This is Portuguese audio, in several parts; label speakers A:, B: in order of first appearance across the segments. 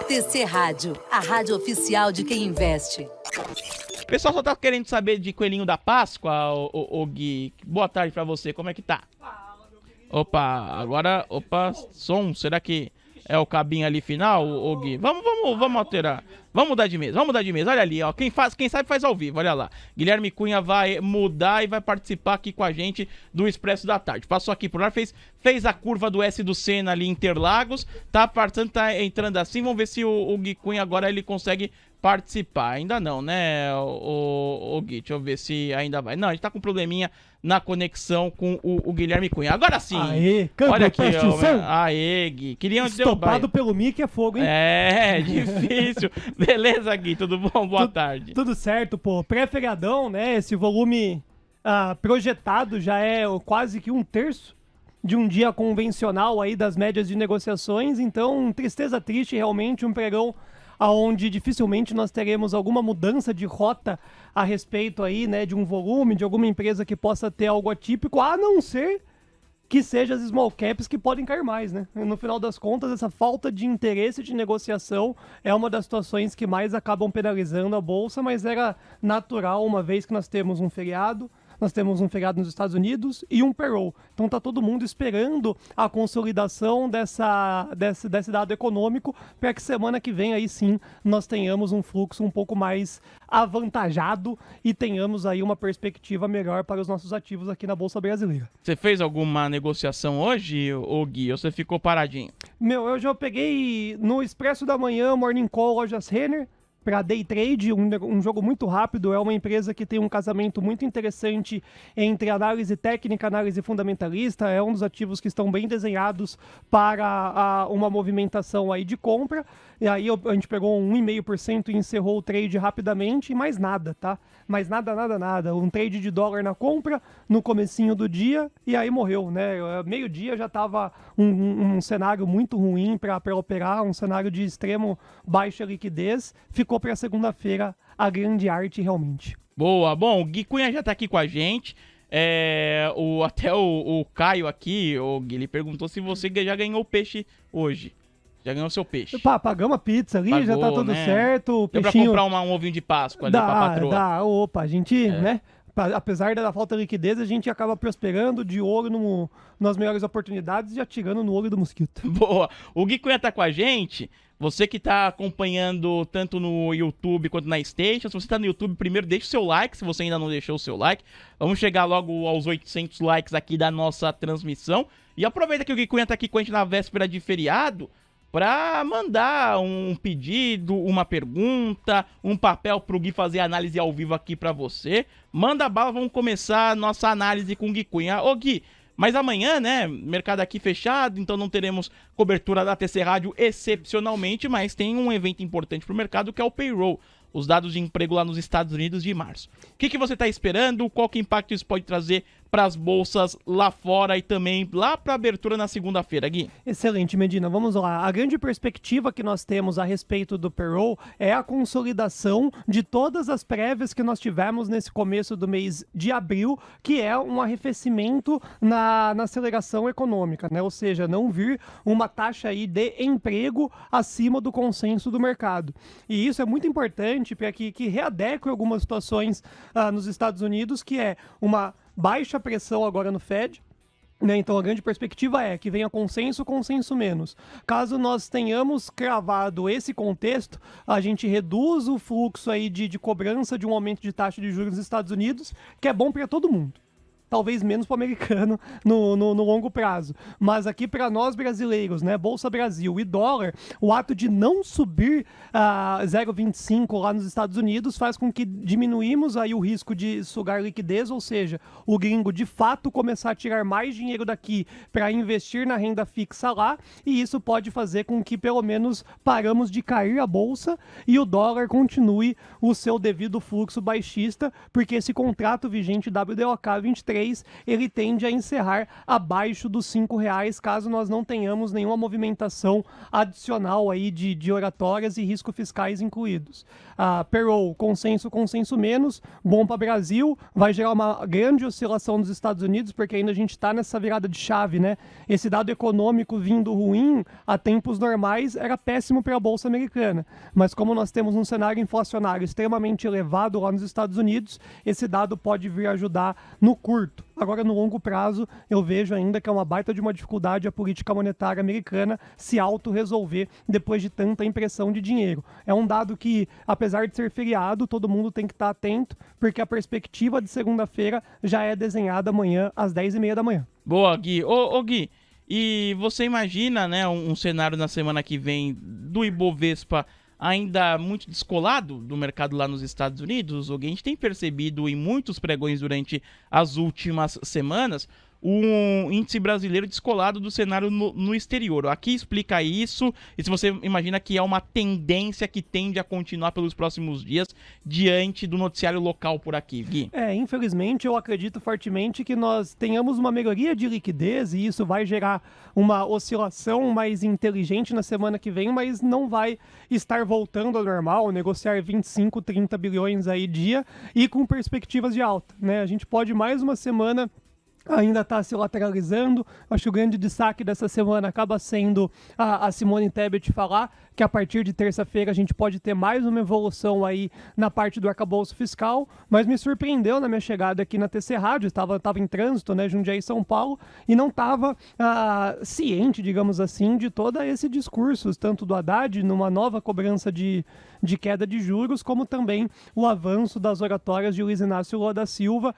A: TC Rádio, a rádio oficial de quem investe.
B: O pessoal só tá querendo saber de Coelhinho da Páscoa, ô Gui. Boa tarde pra você, como é que tá? Opa, agora, som, será que é o cabinho ali final, ô Gui? Vamos alterar. Vamos mudar de mesa, olha ali, ó. Quem sabe faz ao vivo, olha lá. Guilherme Cunha vai mudar e vai participar aqui com a gente do Expresso da Tarde. Passou aqui por lá, fez a curva do S do Senna ali em Interlagos, tá entrando assim, vamos ver se o Gui Cunha agora ele consegue participar. Ainda não, né, o Gui? Deixa eu ver se ainda vai. Não, a gente tá com um probleminha na conexão com o Guilherme Cunha. Agora sim.
C: Aê,
B: olha aqui, aê, Gui. Queriam
C: estopado pelo Mickey é fogo, hein?
B: É, difícil. Beleza, Gui, tudo bom? Boa tarde.
C: Tudo certo, pô. Pré-feriadão, né? Esse volume projetado já é quase que 1/3 de um dia convencional aí das médias de negociações. Então, tristeza triste, realmente, um pregão onde dificilmente nós teremos alguma mudança de rota a respeito aí, né, de um volume, de alguma empresa que possa ter algo atípico, a não ser que seja as small caps que podem cair mais, né? No final das contas, essa falta de interesse de negociação é uma das situações que mais acabam penalizando a Bolsa, mas era natural, uma vez que nós temos um feriado, nós temos um feriado nos Estados Unidos e um payroll. Então tá todo mundo esperando a consolidação desse dado econômico para que semana que vem aí sim nós tenhamos um fluxo um pouco mais avantajado e tenhamos aí uma perspectiva melhor para os nossos ativos aqui na Bolsa Brasileira.
B: Você fez alguma negociação hoje, ô Gui, ou você ficou paradinho?
C: Eu já peguei no Expresso da Manhã, Morning Call, Lojas Renner, para day trade, um jogo muito rápido. É uma empresa que tem um casamento muito interessante entre análise técnica e análise fundamentalista. É um dos ativos que estão bem desenhados para uma movimentação aí de compra. E aí a gente pegou 1,5% e encerrou o trade rapidamente, e mais nada, tá? Mais nada. Um trade de dólar na compra no comecinho do dia e aí morreu, né? Meio-dia já estava um cenário muito ruim para operar, um cenário de extremo baixa liquidez. Ficou para segunda-feira a grande arte realmente.
B: Boa, bom, o Gui Cunha já tá aqui com a gente. Até o Caio aqui, o Gui, ele perguntou se você já ganhou peixe hoje. Já ganhou seu peixe.
C: Pagamos a pizza ali, já tá tudo certo. O
B: deu
C: peixinho...
B: pra comprar um ovinho de Páscoa ali pra patroa.
C: A gente, né? Apesar da falta de liquidez, a gente acaba prosperando de olho nas melhores oportunidades e atirando no olho do mosquito.
B: Boa. O Gui Cunha tá com a gente. Você que tá acompanhando tanto no YouTube quanto na Station. Se você tá no YouTube, primeiro deixa o seu like, se você ainda não deixou o seu like. Vamos chegar logo aos 800 likes aqui da nossa transmissão. E aproveita que o Gui Cunha tá aqui com a gente na véspera de feriado para mandar um pedido, uma pergunta, um papel pro Gui fazer análise ao vivo aqui para você. Manda bala, vamos começar a nossa análise com o Gui Cunha. Ô Gui, mas amanhã, né, mercado aqui fechado, então não teremos cobertura da TC Rádio excepcionalmente, mas tem um evento importante pro mercado que é o payroll, os dados de emprego lá nos Estados Unidos de março. O que você está esperando? Qual que impacto isso pode trazer para as bolsas lá fora e também lá para a abertura na segunda-feira, Gui?
C: Excelente, Medina. Vamos lá. A grande perspectiva que nós temos a respeito do payroll é a consolidação de todas as prévias que nós tivemos nesse começo do mês de abril, que é um arrefecimento na aceleração econômica, né? Ou seja, não vir uma taxa aí de emprego acima do consenso do mercado. E isso é muito importante para que readeque algumas situações nos Estados Unidos, que é uma baixa pressão agora no Fed, né? Então a grande perspectiva é que venha consenso menos. Caso nós tenhamos cravado esse contexto, a gente reduz o fluxo aí de cobrança de um aumento de taxa de juros nos Estados Unidos, que é bom para todo mundo. Talvez menos para o americano no longo prazo. Mas aqui para nós brasileiros, né, Bolsa Brasil e dólar, o ato de não subir 0,25 lá nos Estados Unidos faz com que diminuímos aí o risco de sugar liquidez, ou seja, o gringo de fato começar a tirar mais dinheiro daqui para investir na renda fixa lá, e isso pode fazer com que pelo menos paramos de cair a Bolsa e o dólar continue o seu devido fluxo baixista, porque esse contrato vigente WDOK 23 2023, ele tende a encerrar abaixo dos R$5, caso nós não tenhamos nenhuma movimentação adicional aí de oratórias e riscos fiscais incluídos. Payroll, consenso menos, bom para o Brasil, vai gerar uma grande oscilação nos Estados Unidos, porque ainda a gente está nessa virada de chave, né? Esse dado econômico vindo ruim a tempos normais era péssimo para a Bolsa Americana, mas como nós temos um cenário inflacionário extremamente elevado lá nos Estados Unidos, esse dado pode vir ajudar no curto. Agora, no longo prazo, eu vejo ainda que é uma baita de uma dificuldade a política monetária americana se auto-resolver depois de tanta impressão de dinheiro. É um dado que, apesar de ser feriado, todo mundo tem que estar atento, porque a perspectiva de segunda-feira já é desenhada amanhã às 10h30 da manhã.
B: Boa, Gui. Ô, Gui, e você imagina, né, um cenário na semana que vem do Ibovespa ainda muito descolado do mercado lá nos Estados Unidos? O que a gente tem percebido em muitos pregões durante as últimas semanas, um índice brasileiro descolado do cenário no exterior. Aqui explica isso, e se você imagina que é uma tendência que tende a continuar pelos próximos dias diante do noticiário local por aqui, Gui.
C: Infelizmente, eu acredito fortemente que nós tenhamos uma melhoria de liquidez e isso vai gerar uma oscilação mais inteligente na semana que vem, mas não vai estar voltando ao normal, negociar 25, 30 bilhões aí dia e com perspectivas de alta, né? A gente pode mais uma semana ainda está se lateralizando. Acho que o grande destaque dessa semana acaba sendo a Simone Tebet falar que a partir de terça-feira a gente pode ter mais uma evolução aí na parte do arcabouço fiscal, mas me surpreendeu na minha chegada aqui na TC Rádio, estava em trânsito, né, Jundiaí, São Paulo, e não estava ciente, digamos assim, de todo esse discurso, tanto do Haddad, numa nova cobrança de queda de juros, como também o avanço das oratórias de Luiz Inácio Lula da Silva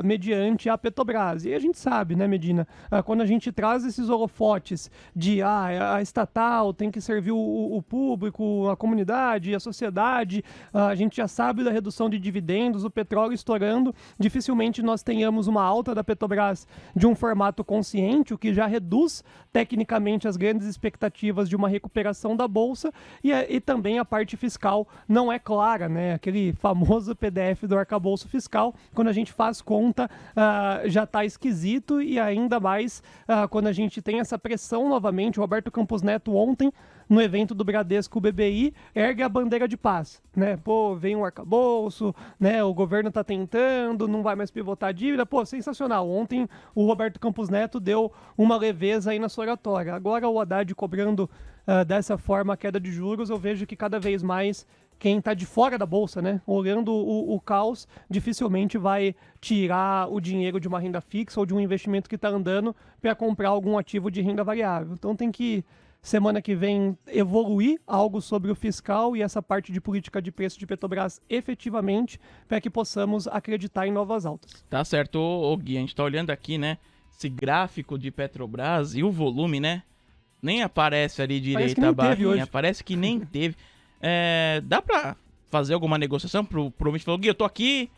C: mediante a Petrobras. E a gente sabe, né, Medina, quando a gente traz esses holofotes de a estatal tem que servir o público, a comunidade, a sociedade, a gente já sabe da redução de dividendos, o petróleo estourando, dificilmente nós tenhamos uma alta da Petrobras de um formato consciente, o que já reduz tecnicamente as grandes expectativas de uma recuperação da Bolsa, e também a parte fiscal não é clara, né? Aquele famoso PDF do arcabouço fiscal, quando a gente faz conta, já está esquisito, e ainda mais quando a gente tem essa pressão novamente. O Roberto Campos Neto ontem, no evento do Bradesco BBI, ergue a bandeira de paz, né? Pô, vem um arcabouço, né? O governo tá tentando, não vai mais pivotar a dívida. Pô, sensacional. Ontem o Roberto Campos Neto deu uma leveza aí na sua oratória. Agora o Haddad cobrando dessa forma a queda de juros, eu vejo que cada vez mais quem está de fora da Bolsa, né, olhando o caos, dificilmente vai tirar o dinheiro de uma renda fixa ou de um investimento que está andando para comprar algum ativo de renda variável. Então tem que, semana que vem, evoluir algo sobre o fiscal e essa parte de política de preço de Petrobras efetivamente, para que possamos acreditar em novas altas.
B: Tá certo, ô Gui, a gente tá olhando aqui, né, esse gráfico de Petrobras e o volume, né, nem aparece ali direito a barrinha, parece que nem teve. Dá pra fazer alguma negociação pro ouvinte? Falou, Gui, eu tô aqui,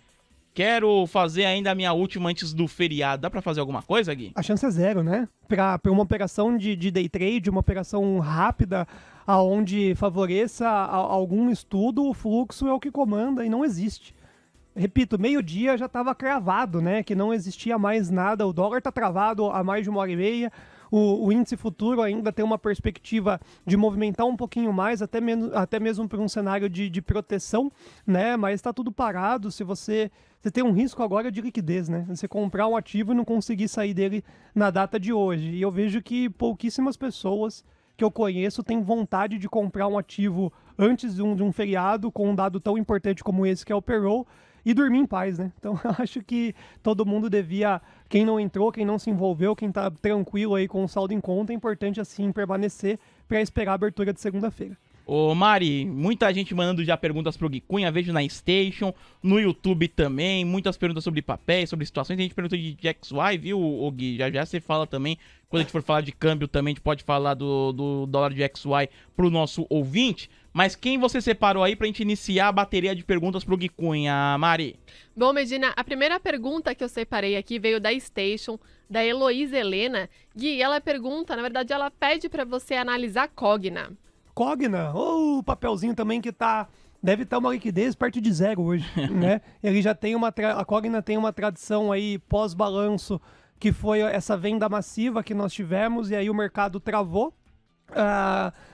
B: quero fazer ainda a minha última antes do feriado. Dá pra fazer alguma coisa, Gui?
C: A chance é zero, né? Pra uma operação de day trade, uma operação rápida, aonde favoreça algum estudo, o fluxo é o que comanda e não existe. Repito, meio-dia já estava cravado, né? Que não existia mais nada. O dólar tá travado há mais de 1h30. O índice futuro ainda tem uma perspectiva de movimentar um pouquinho mais, até mesmo para um cenário de proteção, né? Mas está tudo parado. Se você tem um risco agora de liquidez, né? Você comprar um ativo e não conseguir sair dele na data de hoje. E eu vejo que pouquíssimas pessoas que eu conheço têm vontade de comprar um ativo antes de um feriado com um dado tão importante como esse, que é o payroll, e dormir em paz, né? Então, eu acho que todo mundo devia, quem não entrou, quem não se envolveu, quem tá tranquilo aí com o saldo em conta, é importante, assim, permanecer para esperar a abertura de segunda-feira.
B: Ô Mari, muita gente mandando já perguntas pro Gui Cunha, vejo na Station, no YouTube também, muitas perguntas sobre papéis, sobre situações, a gente pergunta de XY, viu, ô Gui? Já você fala também, quando a gente for falar de câmbio também, a gente pode falar do dólar de XY pro nosso ouvinte. Mas quem você separou aí pra gente iniciar a bateria de perguntas pro Gui Cunha, Mari?
D: Bom, Medina, a primeira pergunta que eu separei aqui veio da Station, da Heloísa Helena. Gui, ela pergunta, na verdade, ela pede pra você analisar Cogna.
C: Cogna, o papelzinho também que tá deve estar uma liquidez perto de zero hoje, né? Ele já tem a Cogna tem uma tradição aí pós-balanço, que foi essa venda massiva que nós tivemos, e aí o mercado travou.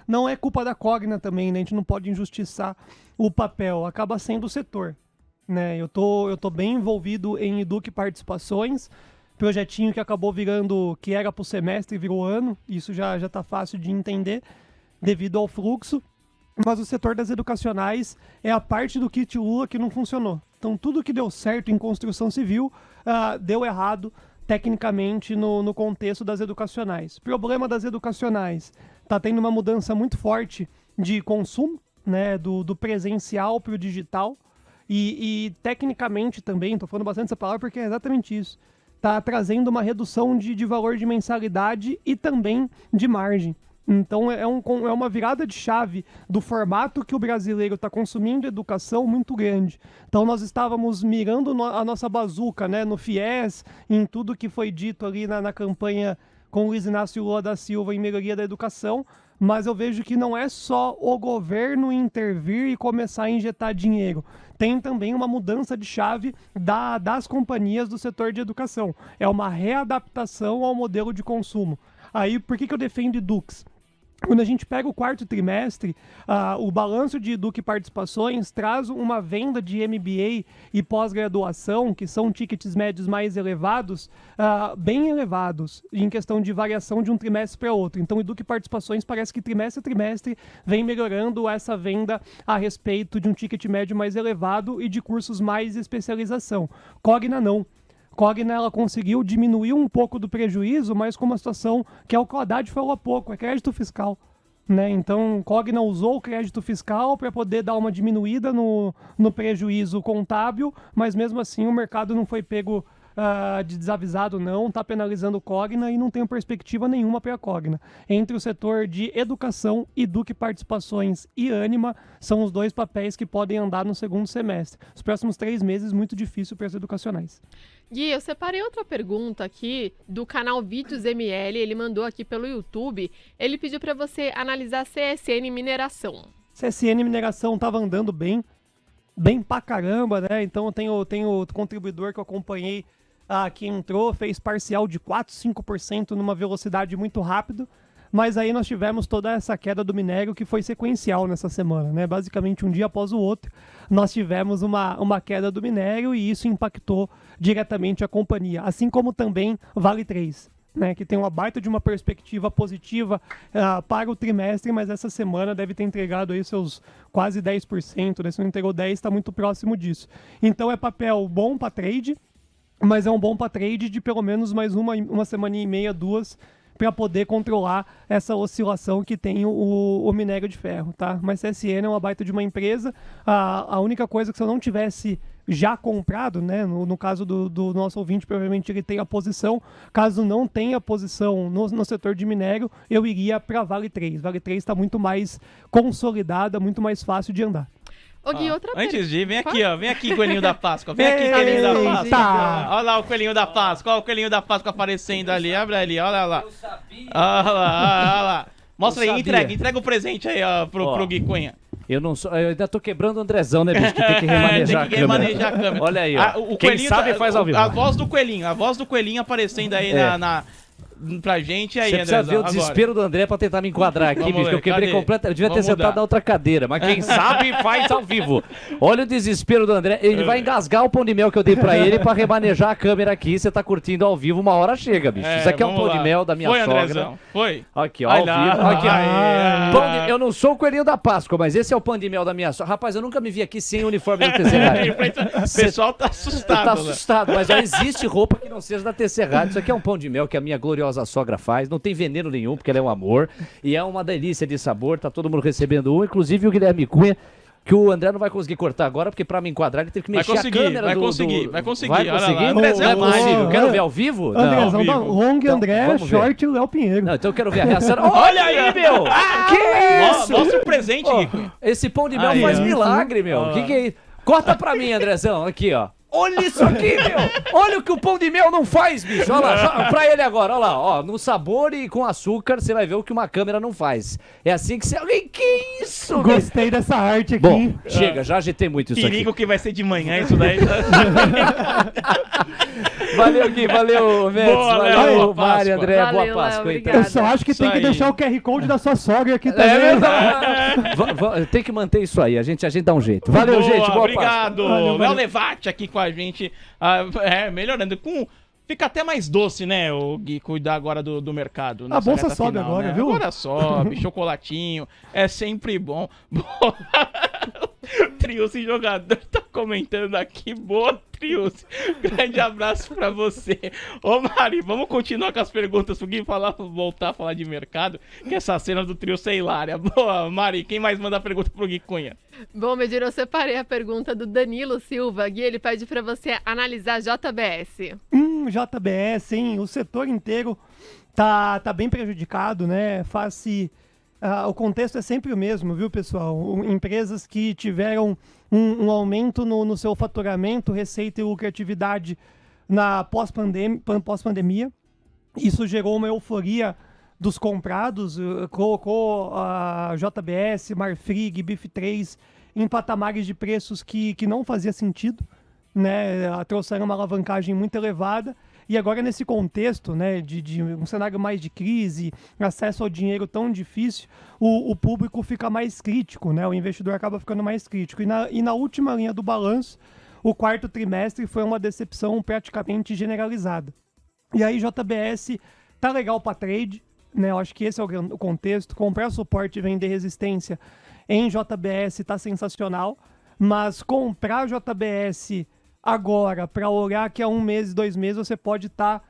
C: Não é culpa da Cogna também, né? A gente não pode injustiçar o papel, acaba sendo o setor, né? Eu tô bem envolvido em Eduque Participações, projetinho que acabou virando, que era pro semestre e virou ano, isso já tá fácil de entender, devido ao fluxo, mas o setor das educacionais é a parte do kit Lula que não funcionou. Então tudo que deu certo em construção civil deu errado tecnicamente no contexto das educacionais. Problema das educacionais, tá tendo uma mudança muito forte de consumo, né, do presencial para o digital, e tecnicamente também, tô falando bastante essa palavra porque é exatamente isso, tá trazendo uma redução de valor de mensalidade e também de margem. Então é uma virada de chave do formato que o brasileiro está consumindo educação muito grande. Então nós estávamos mirando a nossa bazuca, né, no FIES, em tudo que foi dito ali na campanha com o Luiz Inácio Lula da Silva em melhoria da educação, mas eu vejo que não é só o governo intervir e começar a injetar dinheiro. Tem também uma mudança de chave das companhias do setor de educação. É uma readaptação ao modelo de consumo. Aí, por que eu defendo Edux? Quando a gente pega o quarto trimestre, o balanço de Eduque Participações traz uma venda de MBA e pós-graduação, que são tickets médios mais elevados, bem elevados, em questão de variação de um trimestre para outro. Então, Eduque Participações parece que trimestre a trimestre vem melhorando essa venda a respeito de um ticket médio mais elevado e de cursos mais especialização. Cogna não. Cogna, ela conseguiu diminuir um pouco do prejuízo, mas com uma situação que é o que o Haddad falou há pouco, é crédito fiscal, né? Então, Cogna usou o crédito fiscal para poder dar uma diminuída no prejuízo contábil, mas mesmo assim o mercado não foi pego de desavisado, não, está penalizando Cogna e não tem perspectiva nenhuma para a Cogna. Entre o setor de educação, Eduque Participações e Ânima são os dois papéis que podem andar no segundo semestre. Os próximos 3 meses, muito difícil para as educacionais.
D: Gui, eu separei outra pergunta aqui do canal Vídeos ML, ele mandou aqui pelo YouTube, ele pediu para você analisar CSN Mineração.
C: CSN Mineração estava andando bem pra caramba, né? Então eu tenho o contribuidor que eu acompanhei, que entrou, fez parcial de 4, 5% numa velocidade muito rápida, mas aí nós tivemos toda essa queda do minério que foi sequencial nessa semana, né? Basicamente um dia após o outro, nós tivemos uma queda do minério e isso impactou diretamente a companhia, assim como também Vale 3, né? Que tem uma baita de uma perspectiva positiva para o trimestre, mas essa semana deve ter entregado aí seus quase 10%, né? Se não entregou 10%, está muito próximo disso. Então é papel bom para trade, mas é um bom para trade de pelo menos mais uma semaninha e meia, 2, para poder controlar essa oscilação que tem o minério de ferro, tá? Mas CSN é uma baita de uma empresa, a única coisa que se eu não tivesse já comprado, né, no caso do nosso ouvinte, provavelmente ele tem a posição, caso não tenha posição no setor de minério, eu iria para Vale 3. Vale 3 está muito mais consolidada, muito mais fácil de andar.
D: Ô, Gui, outra
B: Antes de ir, vem aqui, ó. Vem aqui, coelhinho da Páscoa. Vem aqui, coelhinho da Páscoa. Olha lá o coelhinho da Páscoa. Olha o coelhinho da Páscoa aparecendo ali. Abre ali, olha lá. Olha lá. Mostra aí, entrega o presente aí, ó, pro Gui Cunha.
E: Eu ainda tô quebrando o Andrezão, né, bicho? Que tem que remanejar a câmera. Olha aí, ó. Quem sabe faz ao vivo.
B: A voz do coelhinho aparecendo aí pra gente aí,
E: André. Você precisa ver o desespero do André pra tentar me enquadrar aqui, bicho, que eu quebrei completamente. Eu devia ter sentado na outra cadeira, mas quem sabe faz ao vivo. Olha o desespero do André. Ele vai engasgar o pão de mel que eu dei pra ele pra remanejar a câmera aqui. Você tá curtindo ao vivo, uma hora chega, bicho. Isso aqui é um pão de mel da minha sogra.
B: Andrezão. Foi.
E: Aqui, ó, ao vivo. Aqui. Eu não sou o coelhinho da Páscoa, mas esse é o pão de mel da minha sogra. Rapaz, eu nunca me vi aqui sem uniforme da TC Rádio.
B: O pessoal tá assustado.
E: Tá assustado, mas já existe roupa que não seja da TC Rádio. Isso aqui é um pão de mel que a minha gloriosa sogra faz. Não tem veneno nenhum, porque ela é um amor. E é uma delícia de sabor. Tá todo mundo recebendo um, inclusive o Guilherme Cunha, que o André não vai conseguir cortar agora, porque pra me enquadrar ele teve que mexer a câmera
B: Vai conseguir.
E: Vai conseguir?
B: Olha lá,
E: não é possível. Quero ver ao vivo?
C: Andrezão, Long,
E: então,
C: André, Short e o Léo Pinheiro.
E: Não, então eu quero ver a reação. Olha aí, meu! Que isso?
B: Mostra o presente, Gui.
E: Esse pão de mel faz milagre, meu. Que é isso? Corta pra mim, Andrezão. Aqui, ó. Olha isso aqui, meu! Olha o que o pão de mel não faz, bicho! Olha lá, pra ele agora, olha lá, ó, no sabor e com açúcar, você vai ver o que uma câmera não faz. É assim que você... Que isso?
C: Gostei dessa arte aqui.
E: Bom, chega, já agitei muito isso
B: Perigo
E: aqui.
B: que vai ser de manhã isso daí.
E: Valeu, Gui, valeu, Mendes,
B: Boa,
E: valeu,
B: Léo, boa
E: Mário,
B: Páscoa.
E: André,
D: Valeu,
E: boa
D: Léo,
E: Páscoa.
D: obrigada.
C: Eu só acho que
B: Isso
C: tem que
B: aí.
C: deixar o QR Code da sua sogra aqui também.
E: É verdade. Tem que manter isso aí, a gente dá um jeito. Valeu,
B: Boa,
E: gente, boa
B: obrigado.
C: Valeu,
B: Léo
C: valeu.
B: Levati aqui com a gente. Melhorando. Fica até mais doce, né, o Gui, cuidar agora do mercado.
C: A
B: nessa
C: bolsa
B: reta
C: sobe
B: final,
C: agora,
B: né?
C: viu?
B: Agora sobe, chocolatinho, é sempre bom. O Triuce jogador tá comentando aqui, boa Triuce. Grande abraço pra você. Ô Mari, vamos continuar com as perguntas pro Gui voltar a falar de mercado, que essa cena do Triuce é hilária. Boa, Mari, quem mais manda a pergunta pro Gui Cunha?
D: Bom, Medina, eu separei a pergunta do Danilo Silva. Gui, ele pede pra você analisar JBS.
C: JBS, hein? O setor inteiro tá bem prejudicado, né? O contexto é sempre o mesmo, viu, pessoal? Empresas que tiveram um aumento no seu faturamento, receita e lucratividade na pós-pandemia. Isso gerou uma euforia dos comprados, colocou a JBS, Marfrig, BIF3 em patamares de preços que não fazia sentido, né? Trouxeram uma alavancagem muito elevada. E agora, nesse contexto, né, de um cenário mais de crise, acesso ao dinheiro tão difícil, o público fica mais crítico, né? O investidor acaba ficando mais crítico. E na última linha do balanço, o quarto trimestre foi uma decepção praticamente generalizada. E aí, JBS tá legal para trade, né? Eu acho que esse é o contexto. Comprar suporte e vender resistência em JBS tá sensacional, mas comprar JBS agora, para olhar que há 1 mês, 2 meses, você pode estar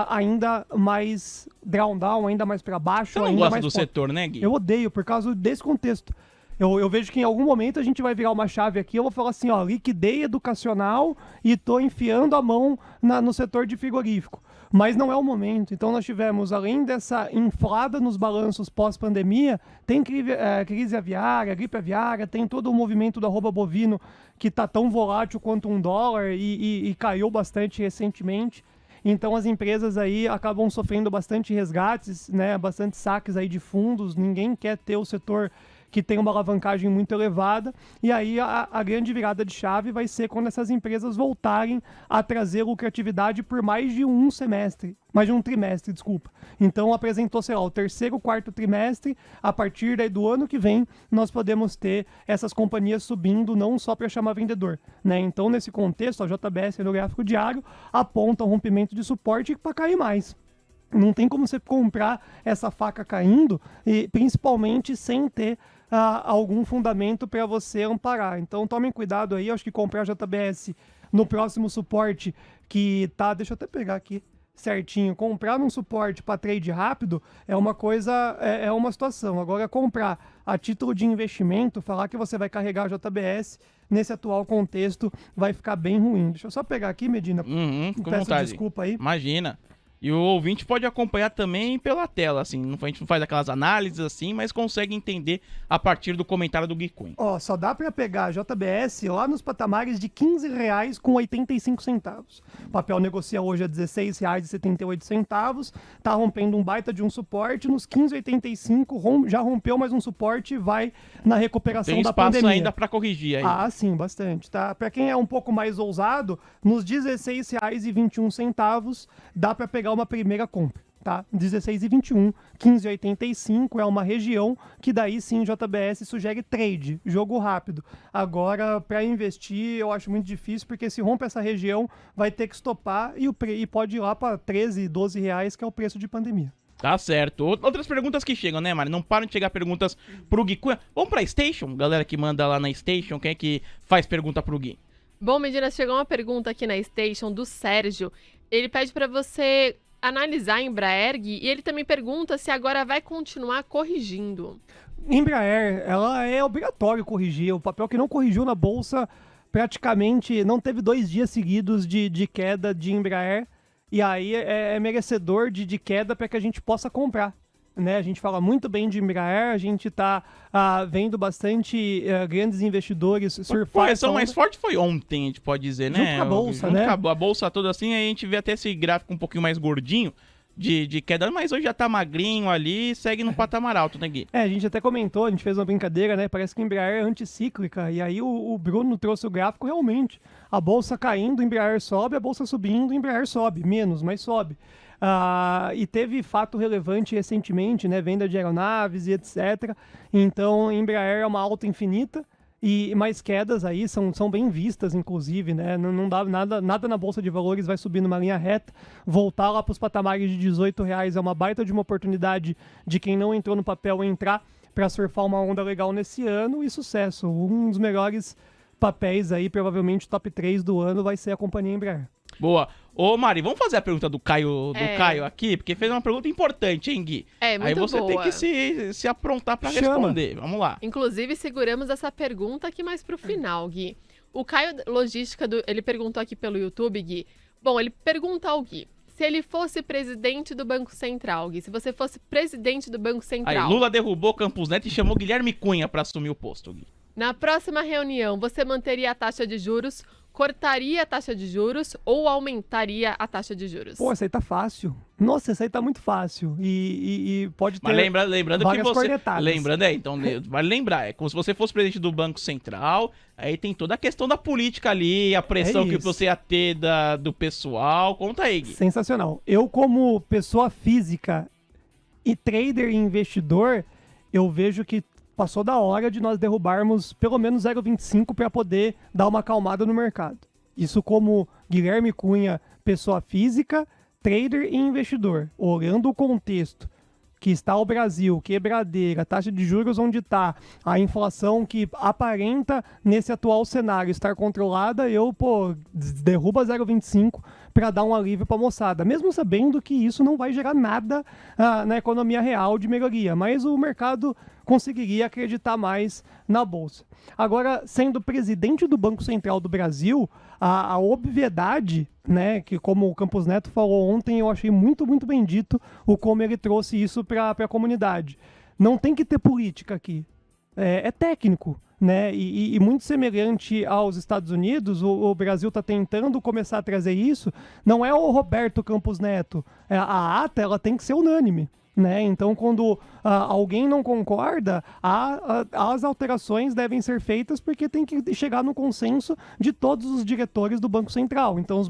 C: ainda mais down, ainda mais para baixo.
B: Você não
C: ainda
B: gosta
C: mais
B: do setor, né, Gui?
C: Eu odeio, por causa desse contexto. Eu vejo que em algum momento a gente vai virar uma chave aqui, eu vou falar assim, ó, liquidei educacional e tô enfiando a mão no setor de frigorífico. Mas não é o momento. Então nós tivemos, além dessa inflada nos balanços pós-pandemia, tem crise aviária, gripe aviária, tem todo o movimento do arroba bovino que tá tão volátil quanto $1 e caiu bastante recentemente. Então as empresas aí acabam sofrendo bastante resgates, né, bastante saques aí de fundos. Ninguém quer ter o setor que tem uma alavancagem muito elevada, e aí a grande virada de chave vai ser quando essas empresas voltarem a trazer lucratividade por mais de um trimestre, desculpa. Então apresentou, sei lá, o terceiro, quarto trimestre, a partir daí do ano que vem, nós podemos ter essas companhias subindo, não só para chamar vendedor, né? Então nesse contexto, a JBS no gráfico diário aponta um rompimento de suporte para cair mais. Não tem como você comprar essa faca caindo, e principalmente sem ter algum fundamento para você amparar. Então tomem cuidado aí, eu acho que comprar JBS no próximo suporte que tá, deixa eu até pegar aqui certinho, comprar num suporte para trade rápido é uma coisa, é uma situação. Agora comprar a título de investimento, falar que você vai carregar a JBS nesse atual contexto vai ficar bem ruim. Deixa eu só pegar aqui, Medina.
B: Com
C: Peço
B: vontade.
C: desculpa aí.
B: Imagina. E o ouvinte pode acompanhar também pela tela, assim. A gente não faz aquelas análises assim, mas consegue entender a partir do comentário do Gui Cunha.
C: Ó, só dá para pegar a JBS lá nos patamares de R$15,85. O papel negocia hoje a R$16,78. Tá rompendo um baita de um suporte. Nos R$15,85 já rompeu mais um suporte e vai na recuperação
B: Tem
C: da
B: espaço
C: pandemia.
B: ainda para corrigir aí.
C: Ah, sim, bastante, tá? Para quem é um pouco mais ousado, nos R$16,21 dá para pegar uma primeira compra, tá? 16,21, 15,85 é uma região que daí sim JBS sugere trade, jogo rápido. Agora, para investir, eu acho muito difícil, porque se rompe essa região, vai ter que estopar e pode ir lá para 13, 12 reais, que é o preço de pandemia.
B: Tá certo. Outras perguntas que chegam, né, Mari? Não param de chegar perguntas pro Gui Cunha. Vamos pra Station? Galera que manda lá na Station, quem é que faz pergunta pro Gui?
D: Bom, Medina, chegou uma pergunta aqui na Station do Sérgio. Ele pede para você analisar a Embraer, Gui, e ele também pergunta se agora vai continuar corrigindo.
C: Embraer, ela é obrigatório corrigir. O papel que não corrigiu na bolsa praticamente não teve 2 dias seguidos de queda de Embraer, e aí é merecedor de queda para que a gente possa comprar. Né? A gente fala muito bem de Embraer, a gente está vendo bastante grandes investidores surfar. A
B: correção mais forte foi ontem, a gente pode dizer, né?
C: Junto com a bolsa, né?
B: A bolsa toda assim, aí a gente vê até esse gráfico um pouquinho mais gordinho de queda, mas hoje já tá magrinho ali, segue no patamar alto, né, Gui?
C: A gente até comentou, a gente fez uma brincadeira, né? Parece que a Embraer é anticíclica. E aí o Bruno trouxe o gráfico realmente. A bolsa caindo, a Embraer sobe, a bolsa subindo, a Embraer sobe. Menos, mas sobe. E teve fato relevante recentemente, né? Venda de aeronaves e etc. Então, a Embraer é uma alta infinita. E mais quedas aí são bem vistas, inclusive, né? Não dá nada na Bolsa de Valores vai subir numa linha reta. Voltar lá para os patamares de R$18 é uma baita de uma oportunidade de quem não entrou no papel entrar para surfar uma onda legal nesse ano e sucesso. Um dos melhores papéis aí, provavelmente top 3 do ano, vai ser a companhia Embraer.
B: Boa. Ô, Mari, vamos fazer a pergunta do Caio aqui, porque fez uma pergunta importante, hein, Gui?
D: Muito
B: aí você
D: boa.
B: tem que se aprontar pra responder. Vamos lá.
D: Inclusive, seguramos essa pergunta aqui mais pro final, Gui. O Caio Logística, ele perguntou aqui pelo YouTube, Gui. Bom, ele pergunta ao Gui, se ele fosse presidente do Banco Central, Gui, se você fosse presidente do Banco Central...
B: Aí, Lula derrubou Campos Neto e chamou Guilherme Cunha pra assumir o posto, Gui.
D: Na próxima reunião, você manteria a taxa de juros, cortaria a taxa de juros ou aumentaria a taxa de juros?
C: Pô, essa aí tá fácil. Nossa, essa aí tá muito fácil. E pode ter.
B: Mas lembrando que você.
C: Cornetadas.
B: Lembrando, então, vale lembrar, é como se você fosse presidente do Banco Central, aí tem toda a questão da política ali, a pressão que você ia ter do pessoal. Conta aí, Gui.
C: Sensacional. Eu, como pessoa física e trader e investidor, eu vejo que passou da hora de nós derrubarmos pelo menos 0,25 para poder dar uma acalmada no mercado. Isso como Guilherme Cunha, pessoa física, trader e investidor. Olhando o contexto que está o Brasil, quebradeira, taxa de juros onde está, a inflação que aparenta nesse atual cenário estar controlada, eu, derruba 0,25 para dar um alívio para a moçada, mesmo sabendo que isso não vai gerar nada na economia real de melhoria, mas o mercado conseguiria acreditar mais na Bolsa. Agora, sendo presidente do Banco Central do Brasil, a obviedade, né, que como o Campos Neto falou ontem, eu achei muito, muito bem dito o como ele trouxe isso para a comunidade. Não tem que ter política aqui. É técnico, né? E muito semelhante aos Estados Unidos, o Brasil está tentando começar a trazer isso. Não é o Roberto Campos Neto. A ata ela tem que ser unânime. Né? Então, quando alguém não concorda, as alterações devem ser feitas porque tem que chegar no consenso de todos os diretores do Banco Central. Então,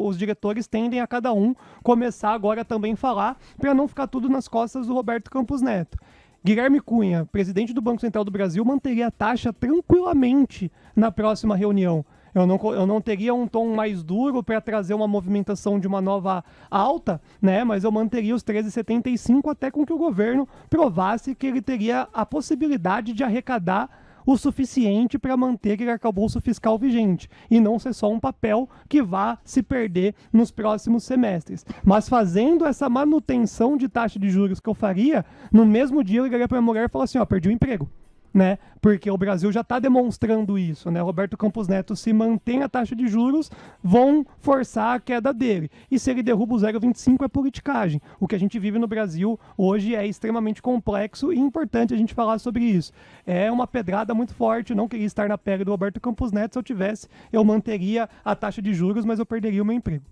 C: os diretores tendem a cada um começar agora também a falar para não ficar tudo nas costas do Roberto Campos Neto. Guilherme Cunha, presidente do Banco Central do Brasil, manteria a taxa tranquilamente na próxima reunião. Eu não teria um tom mais duro para trazer uma movimentação de uma nova alta, né? Mas eu manteria os 13,75 até com que o governo provasse que ele teria a possibilidade de arrecadar o suficiente para manter aquele arcabouço fiscal vigente e não ser só um papel que vá se perder nos próximos semestres. Mas fazendo essa manutenção de taxa de juros que eu faria, no mesmo dia eu ligaria para a mulher e falaria assim, perdi o emprego. Né? Porque o Brasil já está demonstrando isso, né? Roberto Campos Neto, se mantém a taxa de juros, vão forçar a queda dele. E se ele derruba o 0,25 é politicagem. O que a gente vive no Brasil hoje é extremamente complexo e importante a gente falar sobre isso. É uma pedrada muito forte, eu não queria estar na pele do Roberto Campos Neto, se eu tivesse, eu manteria a taxa de juros, mas eu perderia o meu emprego.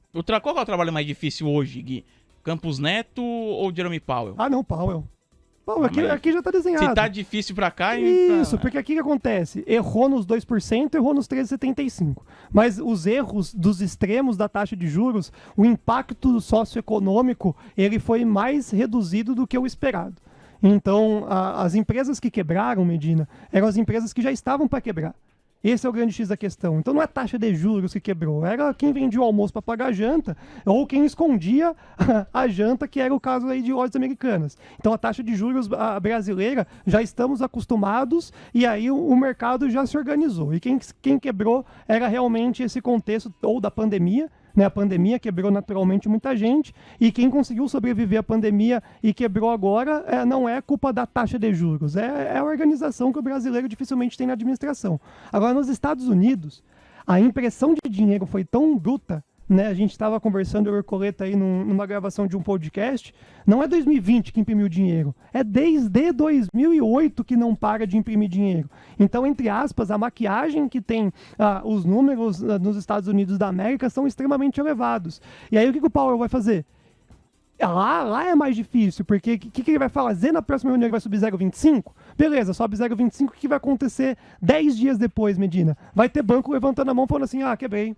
B: Qual é o trabalho mais difícil hoje, Gui? Campos Neto ou Jerome Powell?
C: Não, Powell. Bom, aqui já está desenhado.
B: Se tá difícil para cá...
C: Isso, porque aqui que acontece? Errou nos 2%, errou nos 13,75%. Mas os erros dos extremos da taxa de juros, o impacto socioeconômico, ele foi mais reduzido do que o esperado. Então, as empresas que quebraram, Medina, eram as empresas que já estavam para quebrar. Esse é o grande X da questão. Então não é a taxa de juros que quebrou, era quem vendia o almoço para pagar a janta ou quem escondia a janta, que era o caso aí de lojas americanas. Então a taxa de juros brasileira já estamos acostumados e aí o mercado já se organizou. E quem quebrou era realmente esse contexto ou da pandemia, né? A pandemia quebrou naturalmente muita gente e quem conseguiu sobreviver à pandemia e quebrou agora não é culpa da taxa de juros, é a organização que o brasileiro dificilmente tem na administração. Agora, nos Estados Unidos, a impressão de dinheiro foi tão bruta, né? A gente estava conversando, eu e o Coleta aí numa gravação de um podcast, não é 2020 que imprimiu dinheiro, é desde 2008 que não para de imprimir dinheiro. Então, entre aspas, a maquiagem que tem os números nos Estados Unidos da América são extremamente elevados. E aí o que o Powell vai fazer? Lá é mais difícil, porque o que ele vai fazer na próxima reunião? Ele vai subir 0,25? Beleza, sobe 0,25, o que vai acontecer 10 dias depois, Medina? Vai ter banco levantando a mão falando assim, quebrei.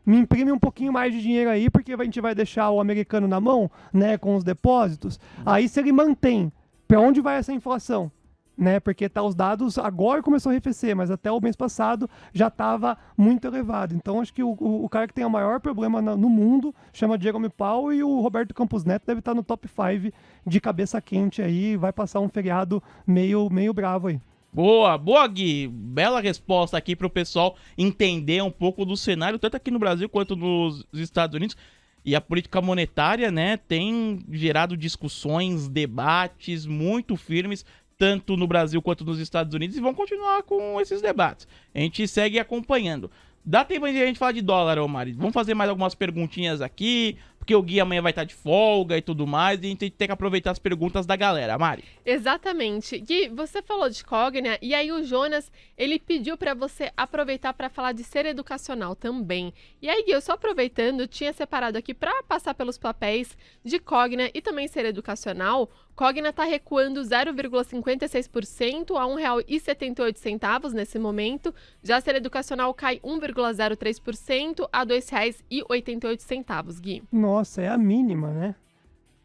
C: Me imprime um pouquinho mais de dinheiro aí, porque a gente vai deixar o americano na mão, né, com os depósitos. Aí se ele mantém, para onde vai essa inflação? Né, porque os dados agora começou a arrefecer, mas até o mês passado já estava muito elevado. Então acho que o cara que tem o maior problema no mundo chama Jerome Powell, e o Roberto Campos Neto deve estar no top 5 de cabeça quente aí, vai passar um feriado meio bravo aí.
B: Boa, Gui. Bela resposta aqui para o pessoal entender um pouco do cenário, tanto aqui no Brasil quanto nos Estados Unidos. E a política monetária, né, tem gerado discussões, debates muito firmes, tanto no Brasil quanto nos Estados Unidos, e vão continuar com esses debates. A gente segue acompanhando. Dá tempo de a gente falar de dólar, ô Mari? Vamos fazer mais algumas perguntinhas aqui, porque o Gui amanhã vai estar de folga e tudo mais, e a gente tem que aproveitar as perguntas da galera, Mari.
D: Exatamente. Gui, você falou de Cogna, e aí o Jonas, ele pediu para você aproveitar para falar de ser educacional também. E aí, Gui, eu só aproveitando, tinha separado aqui para passar pelos papéis de Cogna e também ser educacional. Cogna está recuando 0,56% a R$ 1,78 nesse momento. Já ser educacional cai 1,03% a R$ 2,88, Gui.
C: Nossa, é a mínima, né?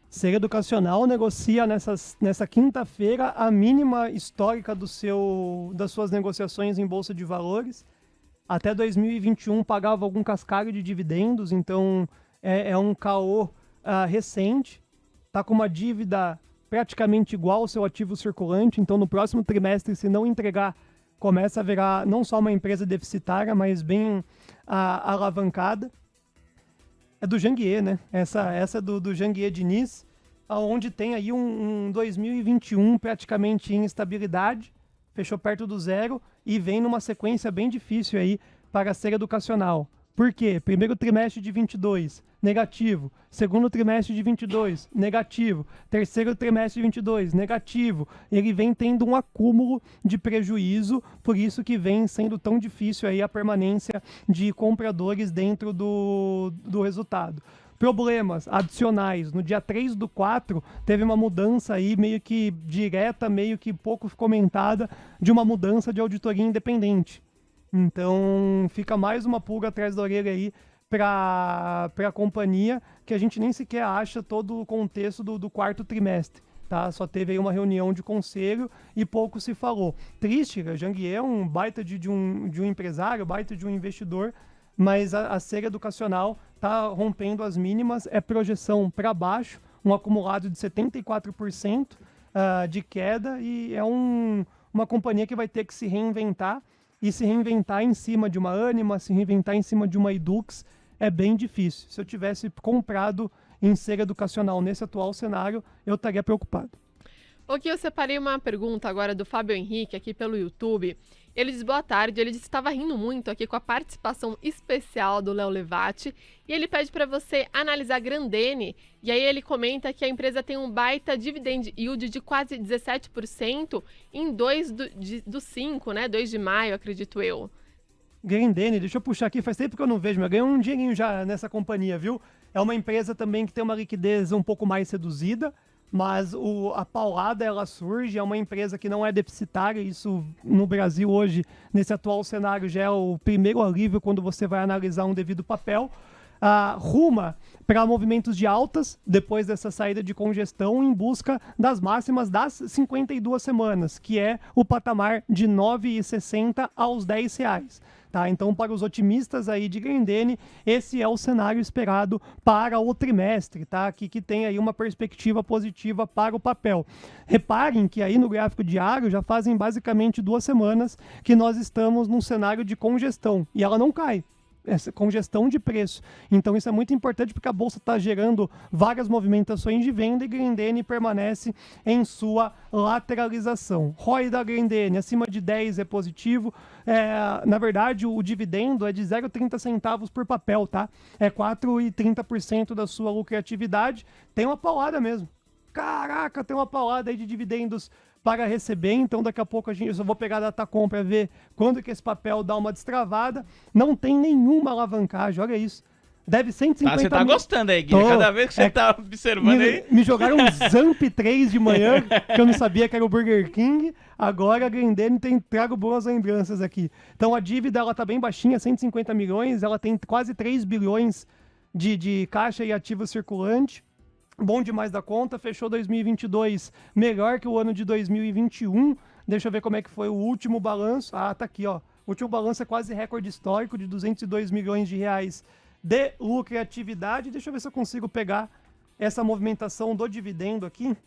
C: Ser Educacional negocia nessa quinta-feira a mínima histórica das suas negociações em Bolsa de Valores. Até 2021 pagava algum cascalho de dividendos, então é um caô recente. Está com uma dívida praticamente igual ao seu ativo circulante, então no próximo trimestre, se não entregar, começa a virar não só uma empresa deficitária, mas bem alavancada. É do Janguier, né? Essa é do Janguier Diniz, onde tem aí um 2021 praticamente em instabilidade, fechou perto do zero e vem numa sequência bem difícil aí para ser educacional. Por quê? Primeiro trimestre de 22, negativo. Segundo trimestre de 22, negativo. Terceiro trimestre de 22, negativo. Ele vem tendo um acúmulo de prejuízo, por isso que vem sendo tão difícil aí a permanência de compradores dentro do resultado. Problemas adicionais. No dia 3/4, teve uma mudança aí meio que direta, meio que pouco comentada, de uma mudança de auditoria independente. Então, fica mais uma pulga atrás da orelha aí para a companhia, que a gente nem sequer acha todo o contexto do quarto trimestre. Tá? Só teve aí uma reunião de conselho e pouco se falou. Triste, a Janguier é um baita de um empresário, baita de um investidor, mas a Ser Educacional está rompendo as mínimas, é projeção para baixo, um acumulado de 74% de queda, e é uma companhia que vai ter que se reinventar, e se reinventar em cima de uma Ânima, se reinventar em cima de uma Edux, é bem difícil. Se eu tivesse comprado em Ser Educacional nesse atual cenário, eu estaria preocupado.
D: Ok, eu separei uma pergunta agora do Fábio Henrique aqui pelo YouTube. Ele diz boa tarde, ele disse que estava rindo muito aqui com a participação especial do Léo Levati, e ele pede para você analisar Grendene, e aí ele comenta que a empresa tem um baita dividend yield de quase 17% em 2 do 5, né? 2 de maio, acredito eu.
C: Grendene, deixa eu puxar aqui, faz tempo que eu não vejo, mas eu ganhei um dinheirinho já nessa companhia, viu? É uma empresa também que tem uma liquidez um pouco mais reduzida, mas a paulada ela surge, é uma empresa que não é deficitária, isso no Brasil hoje, nesse atual cenário, já é o primeiro alívio quando você vai analisar um devido papel. Ruma para movimentos de altas, depois dessa saída de congestão, em busca das máximas das 52 semanas, que é o patamar de R$ 9,60 aos R$ 10. Tá? Então, para os otimistas aí de Grendene, esse é o cenário esperado para o trimestre, tá? Que tem aí uma perspectiva positiva para o papel. Reparem que aí no gráfico diário já fazem basicamente 2 semanas que nós estamos num cenário de congestão e ela não cai. Essa congestão de preço. Então isso é muito importante porque a bolsa está gerando várias movimentações de venda e Grendene permanece em sua lateralização. ROI da Grendene acima de 10 é positivo. Na verdade, o dividendo é de 0,30 centavos por papel, tá? É 4,30% da sua lucratividade. Tem uma paulada mesmo. Caraca, tem uma paulada aí de dividendos para receber, então daqui a pouco eu só vou pegar a Datacom para ver quando que esse papel dá uma destravada. Não tem nenhuma alavancagem, olha isso. Deve 150
B: Você tá
C: mil.
B: gostando aí, Gui. Cada vez que você tá observando aí.
C: Me jogaram um Zamp 3 de manhã, que eu não sabia que era o Burger King. Agora a Grendene trago boas lembranças aqui. Então a dívida ela tá bem baixinha, 150 milhões. Ela tem quase 3 bilhões de caixa e ativo circulante. Bom demais da conta. Fechou 2022 melhor que o ano de 2021. Deixa eu ver como é que foi o último balanço. Ah, tá aqui, ó. O último balanço é quase recorde histórico de 202 milhões de reais de lucratividade. Deixa eu ver se eu consigo pegar essa movimentação do dividendo aqui.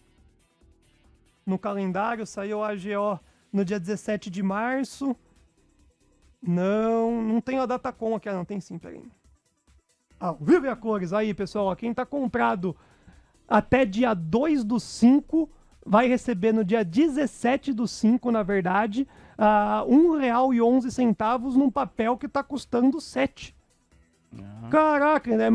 C: No calendário, saiu a AGO no dia 17 de março. Não tem a Datacom aqui. Não, tem sim, peraí. Vive a cores. Aí, pessoal, ó, quem tá comprado até dia 2/5 vai receber no dia 17/5, na verdade, R$1,11 num papel que tá custando 7. Caraca, né?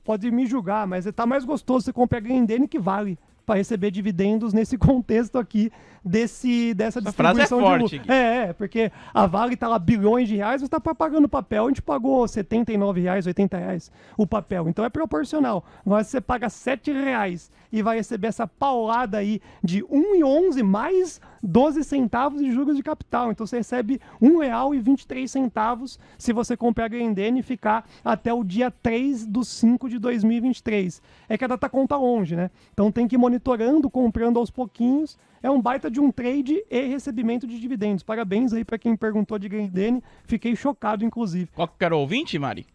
C: Pode me julgar, mas tá mais gostoso você comprar Grendene que Vale para receber dividendos nesse contexto aqui dessa distribuição
B: frase é forte,
C: de lucro. Porque a Vale tá lá bilhões de reais, você tá pagando papel, a gente pagou R$79, R$80 o papel, então é proporcional. Agora você paga R$7 e vai receber essa paulada aí de R$1,11 mais 12 centavos de juros de capital, então você recebe R$1,23 se você comprar a Grendene e ficar até o dia 3/5 de 2023. É que a Datacom tá longe, né? Então tem que ir monitorando, comprando aos pouquinhos. É um baita de um trade e recebimento de dividendos. Parabéns aí para quem perguntou de Grendene. Fiquei chocado, inclusive.
B: Qual que era o ouvinte, Mari?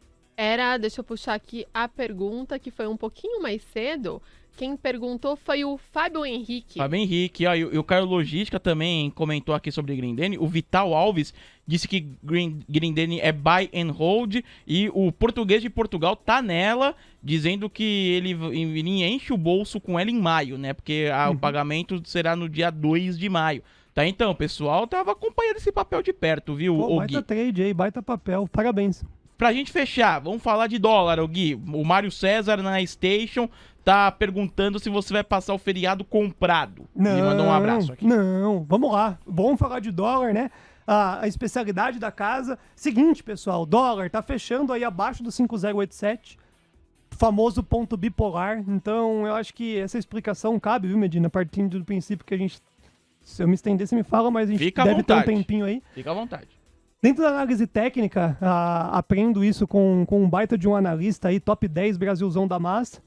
D: Deixa eu puxar aqui a pergunta, que foi um pouquinho mais cedo. Quem perguntou foi o Fábio Henrique.
B: Fábio Henrique, ó, e o Caio Logística também comentou aqui sobre Grendene. O Vital Alves disse que Grendene é buy and hold, e o português de Portugal tá nela, dizendo que ele enche o bolso com ela em maio, né? Porque o pagamento será no dia 2 de maio. Tá, então, o pessoal tava acompanhando esse papel de perto, viu,
C: Pô, baita
B: Gui?
C: trade aí, baita papel. Parabéns.
B: Pra gente fechar, vamos falar de dólar, Gui. O Mário César na Station tá perguntando se você vai passar o feriado comprado. Ele mandou um abraço aqui.
C: Não, vamos lá. Vamos falar de dólar, né? A especialidade da casa. Seguinte, pessoal, o dólar tá fechando aí abaixo do 5,087. Famoso ponto bipolar. Então, eu acho que essa explicação cabe, viu, Medina? Partindo do princípio que a gente... Se eu me estender, você me fala, mas a gente deve ter um tempinho aí.
B: Fica à vontade.
C: Dentro da análise técnica, aprendo isso com um baita de um analista aí, top 10 Brasilzão da massa,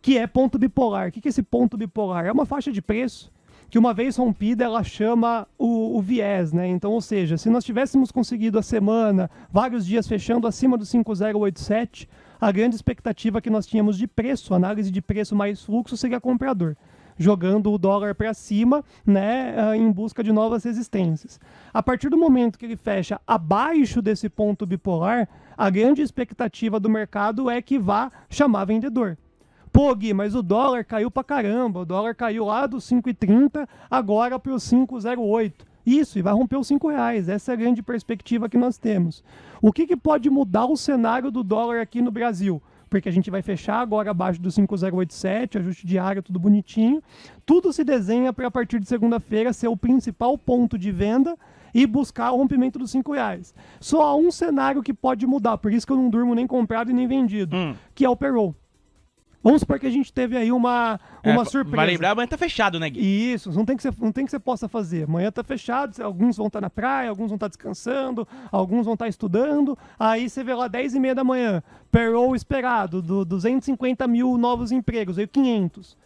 C: que é ponto bipolar. O que é esse ponto bipolar? É uma faixa de preço que, uma vez rompida, ela chama o viés, né? Então, ou seja, se nós tivéssemos conseguido a semana, vários dias fechando acima do 5,087, a grande expectativa que nós tínhamos de preço, análise de preço mais fluxo, seria comprador, jogando o dólar para cima, né, em busca de novas resistências. A partir do momento que ele fecha abaixo desse ponto bipolar, a grande expectativa do mercado é que vá chamar vendedor. Pô, Gui, mas o dólar caiu pra caramba, o dólar caiu lá dos 5,30 agora para os 5,08. Isso, e vai romper os R$5. Essa é a grande perspectiva que nós temos. O que pode mudar o cenário do dólar aqui no Brasil? Porque a gente vai fechar agora abaixo do 5,087, ajuste diário, tudo bonitinho. Tudo se desenha para, a partir de segunda-feira, ser o principal ponto de venda e buscar o rompimento dos R$5. Só há um cenário que pode mudar, por isso que eu não durmo nem comprado e nem vendido, que é o payroll. Vamos supor que a gente teve aí uma surpresa.
B: Vai lembrar, amanhã tá fechado, né, Gui?
C: Isso, não tem que você possa fazer. Amanhã tá fechado, alguns vão estar na praia, alguns vão estar descansando, alguns vão estar estudando. Aí você vê lá 10h30 da manhã, payroll esperado, 250 mil novos empregos, aí 500.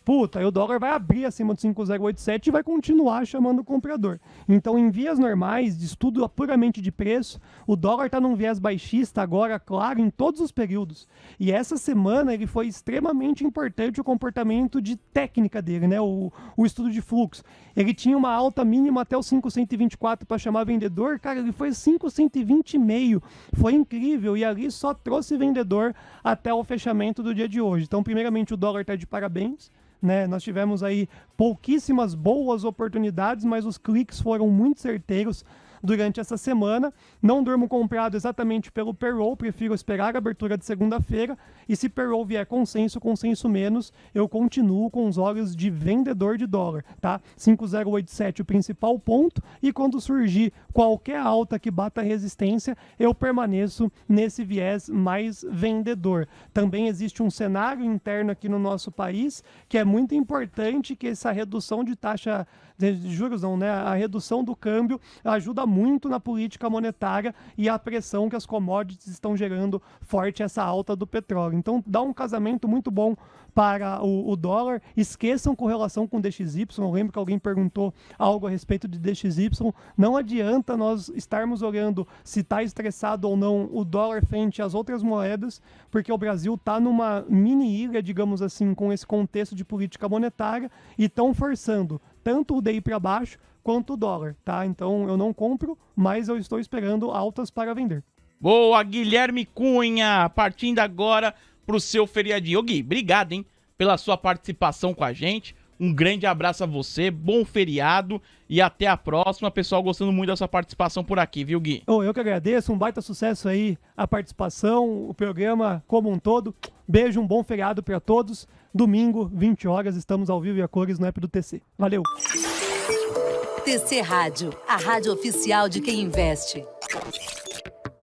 C: Puta, aí o dólar vai abrir acima do 5,087 e vai continuar chamando o comprador. Então, em vias normais, de estudo puramente de preço, o dólar está num viés baixista agora, claro, em todos os períodos. E essa semana ele foi extremamente importante o comportamento de técnica dele, né? O estudo de fluxo. Ele tinha uma alta mínima até o 5,124 para chamar vendedor, cara, ele foi 5,120,5. Foi incrível e ali só trouxe vendedor até o fechamento do dia de hoje. Então, primeiramente, o dólar está de parabéns. Né? Nós tivemos aí pouquíssimas boas oportunidades, mas os cliques foram muito certeiros. durante essa semana. Não durmo comprado exatamente pelo payroll, prefiro esperar a abertura de segunda-feira. E se payroll vier consenso menos, eu continuo com os olhos de vendedor de dólar, tá? 5,087 o principal ponto, e quando surgir qualquer alta que bata resistência, eu permaneço nesse viés mais vendedor. Também existe um cenário interno aqui no nosso país que é muito importante, que essa redução de taxa de juros, não, né? A redução do câmbio ajuda muito na política monetária e a pressão que as commodities estão gerando forte essa alta do petróleo. Então dá um casamento muito bom para o dólar. Esqueçam correlação com DXY. Eu lembro que alguém perguntou algo a respeito de DXY. Não adianta nós estarmos olhando se está estressado ou não o dólar frente às outras moedas, porque o Brasil está numa mini ilha, digamos assim, com esse contexto de política monetária, e estão forçando tanto o DI para baixo quanto o dólar, tá? Então eu não compro, mas eu estou esperando altas para vender.
B: Boa, Guilherme Cunha, partindo agora pro seu feriadinho. Ô Gui, obrigado, hein, pela sua participação com a gente. Um grande abraço a você, bom feriado e até a próxima. Pessoal, gostando muito da sua participação por aqui, viu, Gui?
C: Eu que agradeço, um baita sucesso aí a participação, o programa como um todo. Beijo, um bom feriado para todos. Domingo, 20 horas, estamos ao vivo e a cores no app do TC. Valeu!
A: TC Rádio, a rádio oficial de quem investe.